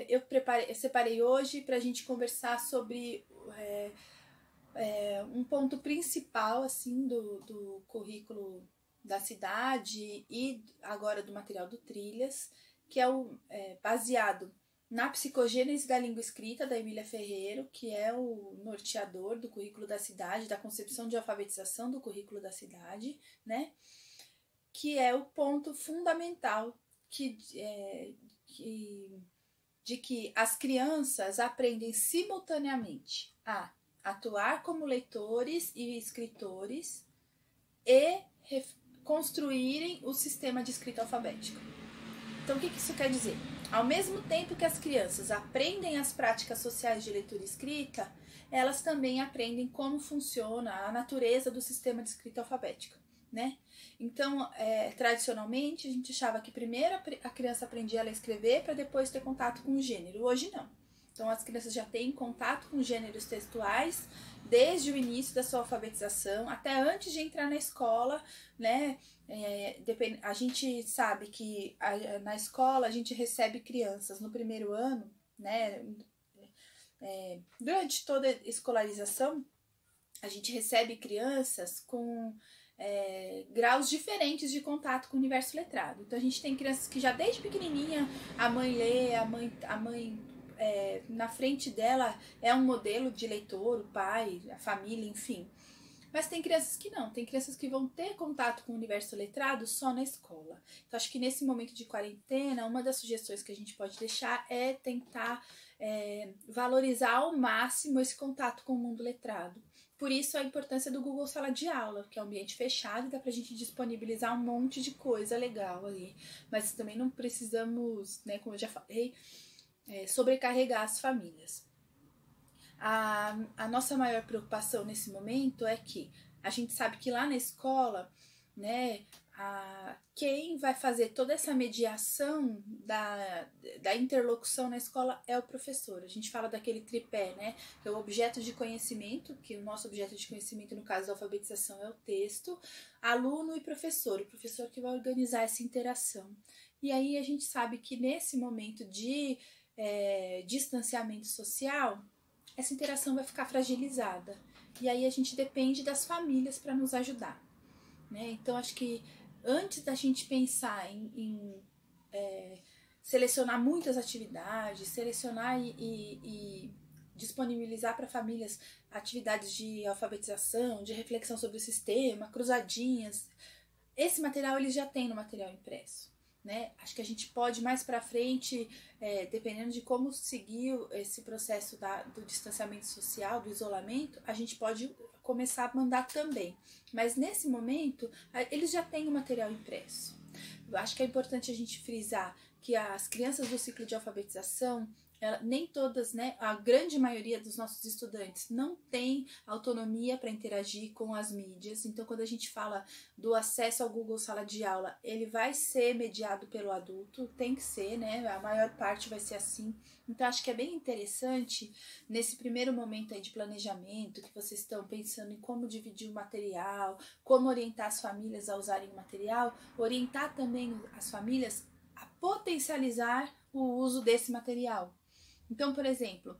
eu separei hoje para a gente conversar sobre um ponto principal assim do currículo da cidade e agora do material do Trilhas, que é baseado na psicogênese da língua escrita da Emília Ferreiro, que é o norteador do currículo da cidade, da concepção de alfabetização do currículo da cidade, né? Que é o ponto fundamental de que as crianças aprendem simultaneamente a atuar como leitores e escritores e construírem o sistema de escrita alfabética. Então, o que isso quer dizer? Ao mesmo tempo que as crianças aprendem as práticas sociais de leitura e escrita, elas também aprendem como funciona a natureza do sistema de escrita alfabética, né? Então, tradicionalmente, a gente achava que primeiro a criança aprendia a ler e escrever para depois ter contato com o gênero. Hoje, não. Então, as crianças já têm contato com gêneros textuais desde o início da sua alfabetização, até antes de entrar na escola, né? A gente sabe que na escola a gente recebe crianças no primeiro ano, né? Durante toda a escolarização, a gente recebe crianças com graus diferentes de contato com o universo letrado. Então, a gente tem crianças que já desde pequenininha a mãe lê, a mãe na frente dela é um modelo de leitor, o pai, a família, enfim. Mas tem crianças que não, tem crianças que vão ter contato com o universo letrado só na escola. Então, acho que nesse momento de quarentena, uma das sugestões que a gente pode deixar é tentar valorizar ao máximo esse contato com o mundo letrado. Por isso, a importância do Google Sala de Aula, que é um ambiente fechado e dá pra gente disponibilizar um monte de coisa legal ali. Mas também não precisamos, né, como eu já falei, sobrecarregar as famílias. A nossa maior preocupação nesse momento é que a gente sabe que lá na escola, né, quem vai fazer toda essa mediação da interlocução na escola é o professor. A gente fala daquele tripé, né, que é o objeto de conhecimento, que o nosso objeto de conhecimento, no caso da alfabetização, é o texto, aluno e professor, o professor que vai organizar essa interação. E aí a gente sabe que nesse momento de distanciamento social, essa interação vai ficar fragilizada. E aí a gente depende das famílias para nos ajudar, né? Então, acho que antes da gente pensar em selecionar muitas atividades, selecionar e disponibilizar para famílias atividades de alfabetização, de reflexão sobre o sistema, cruzadinhas, esse material eles já tem no material impresso. Né? Acho que a gente pode mais para frente, dependendo de como seguir esse processo do distanciamento social, do isolamento, a gente pode começar a mandar também. Mas nesse momento, eles já têm o material impresso. Eu acho que é importante a gente frisar que as crianças do ciclo de alfabetização, nem todas, né, a grande maioria dos nossos estudantes não tem autonomia para interagir com as mídias. Então, quando a gente fala do acesso ao Google Sala de Aula, ele vai ser mediado pelo adulto, tem que ser, né? A maior parte vai ser assim. Então, acho que é bem interessante, nesse primeiro momento aí de planejamento, que vocês estão pensando em como dividir o material, como orientar as famílias a usarem o material, orientar também as famílias a potencializar o uso desse material. Então, por exemplo,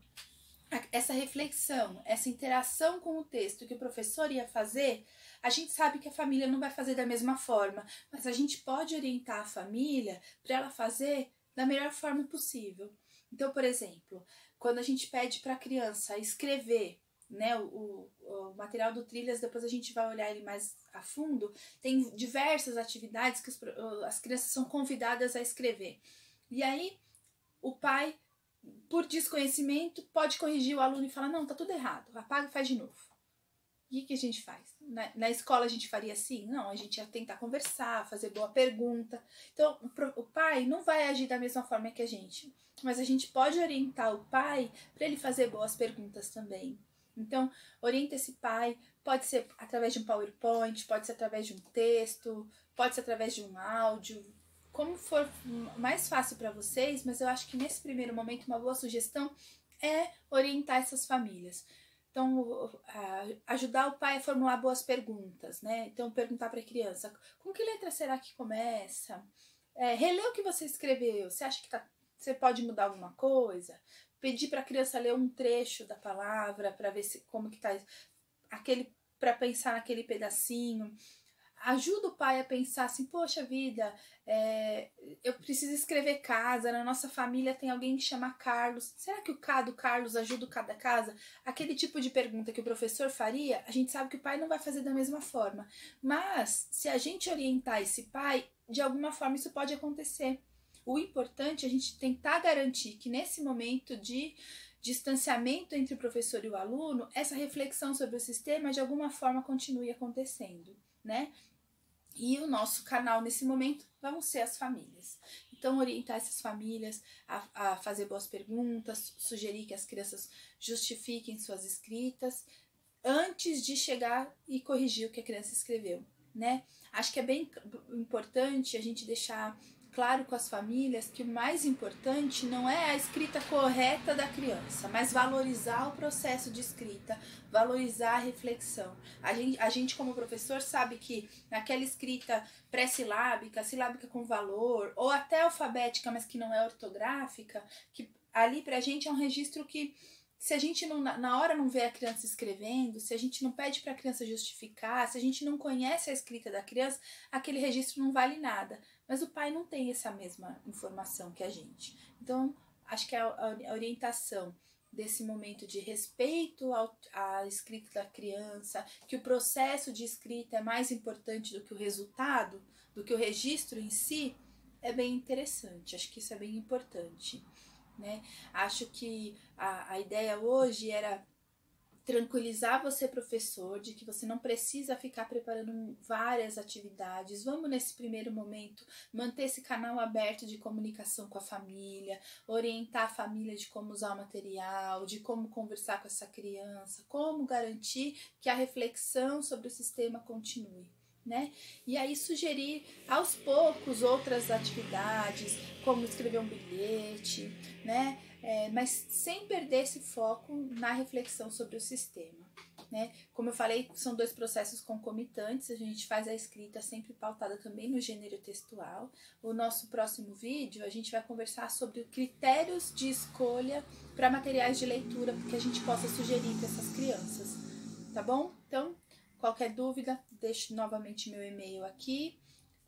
essa reflexão, essa interação com o texto que o professor ia fazer, a gente sabe que a família não vai fazer da mesma forma, mas a gente pode orientar a família para ela fazer da melhor forma possível. Então, por exemplo, quando a gente pede para a criança escrever, né, o material do Trilhas, depois a gente vai olhar ele mais a fundo, tem diversas atividades que as crianças são convidadas a escrever. E aí, o pai, por desconhecimento, pode corrigir o aluno e falar, não, tá tudo errado, apaga e faz de novo. E o que a gente faz? Na escola a gente faria assim? Não, a gente ia tentar conversar, fazer boa pergunta. Então, o pai não vai agir da mesma forma que a gente, mas a gente pode orientar o pai para ele fazer boas perguntas também. Então, orienta esse pai, pode ser através de um PowerPoint, pode ser através de um texto, pode ser através de um áudio, como for mais fácil para vocês, mas eu acho que nesse primeiro momento uma boa sugestão é orientar essas famílias. Então, ajudar o pai a formular boas perguntas, né? Então, perguntar para a criança, com que letra será que começa? Relê o que você escreveu, você acha que Você pode mudar alguma coisa? Pedir para a criança ler um trecho da palavra para ver como que tá aquele, para pensar naquele pedacinho. Ajuda o pai a pensar assim, poxa vida, eu preciso escrever casa, na nossa família tem alguém que chama Carlos, será que o K do Carlos ajuda o K da casa? Aquele tipo de pergunta que o professor faria, a gente sabe que o pai não vai fazer da mesma forma, mas se a gente orientar esse pai, de alguma forma isso pode acontecer. O importante é a gente tentar garantir que nesse momento de distanciamento entre o professor e o aluno, essa reflexão sobre o sistema de alguma forma continue acontecendo, né? E o nosso canal nesse momento vão ser as famílias. Então, orientar essas famílias a fazer boas perguntas, sugerir que as crianças justifiquem suas escritas antes de chegar e corrigir o que a criança escreveu, né? Acho que é bem importante a gente deixar claro com as famílias que o mais importante não é a escrita correta da criança, mas valorizar o processo de escrita, valorizar a reflexão. A gente como professor sabe que naquela escrita pré-silábica, silábica com valor, ou até alfabética, mas que não é ortográfica, que ali pra gente é um registro que se a gente não, na hora não vê a criança escrevendo, se a gente não pede para a criança justificar, se a gente não conhece a escrita da criança, aquele registro não vale nada. Mas o pai não tem essa mesma informação que a gente. Então, acho que a orientação desse momento de respeito à escrita da criança, que o processo de escrita é mais importante do que o resultado, do que o registro em si, é bem interessante. Acho que isso é bem importante. Né? Acho que a ideia hoje era tranquilizar você, professor, de que você não precisa ficar preparando várias atividades. Vamos, nesse primeiro momento, manter esse canal aberto de comunicação com a família, orientar a família de como usar o material, de como conversar com essa criança, como garantir que a reflexão sobre o sistema continue. Né? E aí sugerir aos poucos outras atividades, como escrever um bilhete, né? Mas sem perder esse foco na reflexão sobre o sistema. Né? Como eu falei, são dois processos concomitantes, a gente faz a escrita sempre pautada também no gênero textual. O nosso próximo vídeo, a gente vai conversar sobre critérios de escolha para materiais de leitura que a gente possa sugerir para essas crianças, tá bom? Então, qualquer dúvida, deixo novamente meu e-mail aqui,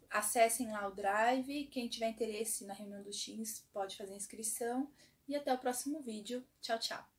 acessem lá o Drive, quem tiver interesse na reunião dos Teams pode fazer inscrição e até o próximo vídeo. Tchau, tchau!